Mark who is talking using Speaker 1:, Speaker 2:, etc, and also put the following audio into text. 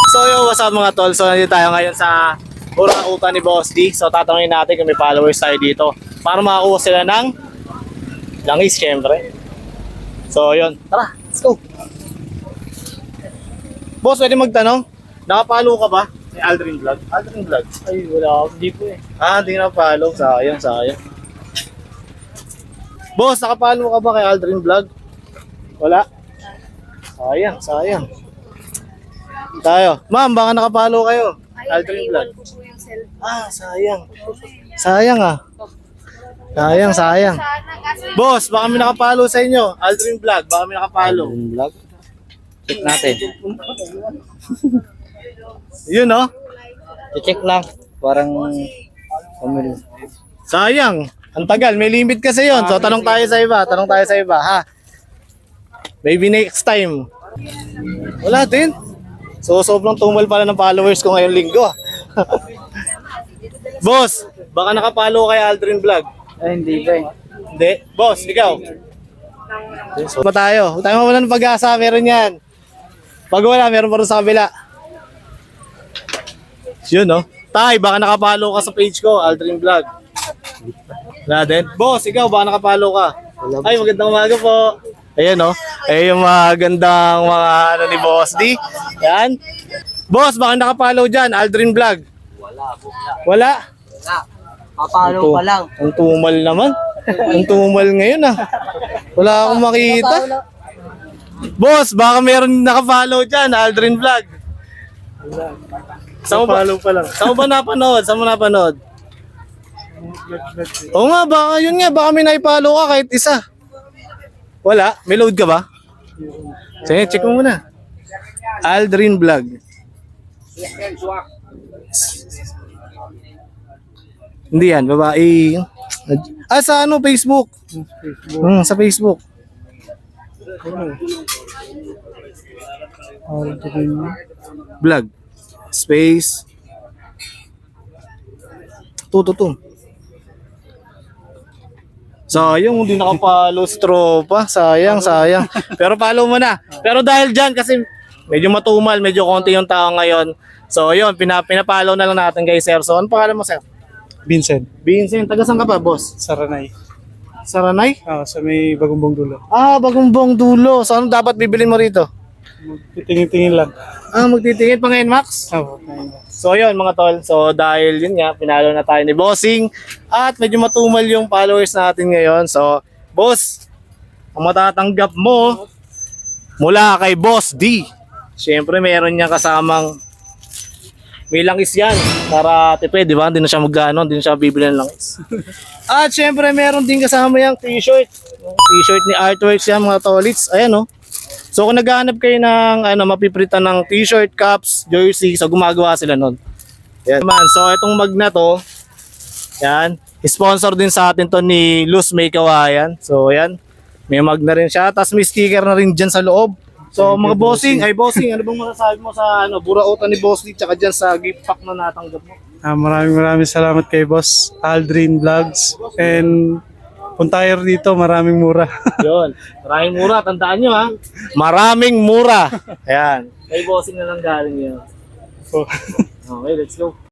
Speaker 1: So yo, what's up mga tol? So nandito tayo ngayon sa Burautan ni Boss D. So tatanungin natin kung may followers tayo dito para makakuha sila ng langis syempre. So yun, tara, let's go. Boss, pwede magtanong? Nakapalo ka ba? May Aldrin Vlog? Aldrin Vlog?
Speaker 2: Ay, wala ako. Hindi po eh.
Speaker 1: Hindi na follow. Sayang. Boss, nakapalo ka ba kay Aldrin Vlog? Wala? Sayang. Tayo. Ma'am, baka nakapalo kayo. Aldrin Vlog.
Speaker 3: Ko po yung cellphone.
Speaker 1: Sayang. Sayang.
Speaker 3: Sana kasi
Speaker 1: Boss, baka may nakapalo sa inyo. Aldrin Vlog, baka may nakapalo.
Speaker 2: Aldrin Vlog. Check natin.
Speaker 1: Yun, no?
Speaker 2: I-check lang. Parang...
Speaker 1: Sayang. Ang tagal, may limit kasi yun. So, tanong tayo sa iba, ha? Maybe next time. Wala din. So, sobrang tumal pala ng followers ko ngayong linggo. Boss, baka nakapalo kay Aldrin Vlog.
Speaker 2: Ay, hindi ba eh.
Speaker 1: Hindi. Boss, ikaw. So, tayo. Huwag tayo mawalan ng pag-asa. Meron yan. Pag wala, meron pa rin sa kabila. Yun, no? Tay, baka nakapalo ka sa page ko, Aldrin Vlog. Wala din. Boss, ikaw, baka nakapalo ka. Ay, magandang umaga po. Ayan, no? Ayan yung magandang mga ni Boss D. Yan. Boss, baka nakapalo dyan, Aldrin Vlog. Wala?
Speaker 2: Papalo pa lang.
Speaker 1: Ang tumal naman. Ang tumal ngayon, Wala akong makita. Boss, baka meron nakapalo dyan, Aldrin Vlog. Saan mo ba napanood? Saan mo napanood? Oo nga, baka may naipalo ka kahit isa. Wala? May load ka ba? Sige, check mo muna. Aldrin Vlog. Hindi yan, babae. Sa ano, Facebook? Sa Facebook. Vlog. Space. Tuto. Sayang, hindi nakapalo sa tropa. Sayang. Pero follow mo na. Pero dahil dyan, kasi medyo matumal, medyo konti yung tao ngayon. So yun, pinapalo na lang natin guys, sir. So ano pangalan mo, sir?
Speaker 4: Vincent,
Speaker 1: Taga saan ka pa, boss?
Speaker 4: Saranay.
Speaker 1: Saranay?
Speaker 4: Sa may Bagumbong Dulo.
Speaker 1: Bagumbong Dulo. So ano dapat bibilin mo rito?
Speaker 4: Tingin-tingin lang.
Speaker 1: Magtitingin pa ngayon, Max? So yun mga tol, so dahil yun nga, pinalo na tayo ni Bossing at medyo matumal yung followers natin ngayon. So, boss, ang matatanggap mo mula kay Boss D. Siyempre meron niya kasamang may langis yan para tipid, di ba? Hindi na siya hindi na siya bibili ng langis. At siyempre meron din kasama yung t-shirt. Yung t-shirt ni Artworks yan mga tolits. Ayan o. So kung naghahanap kayo ng mapipritan ng t-shirt, caps, jersey, so gumagawa sila nun. Yan man. So itong mag na to, yan, sponsor din sa atin to ni Luz May Kawayan. So yan, may mag na rin siya. Tapos may sticker na rin dyan sa loob. So mga bossing, ano bang masasabi mo sa Burautan ni Boss D tsaka dyan sa gift pack na natanggap mo?
Speaker 4: Maraming salamat kay Boss Aldrin Vlogs. And punta tayo dito, maraming mura.
Speaker 1: Yun, maraming mura. Tandaan nyo maraming mura. Ayan. Kay bossing na lang galing yun. Okay, let's go.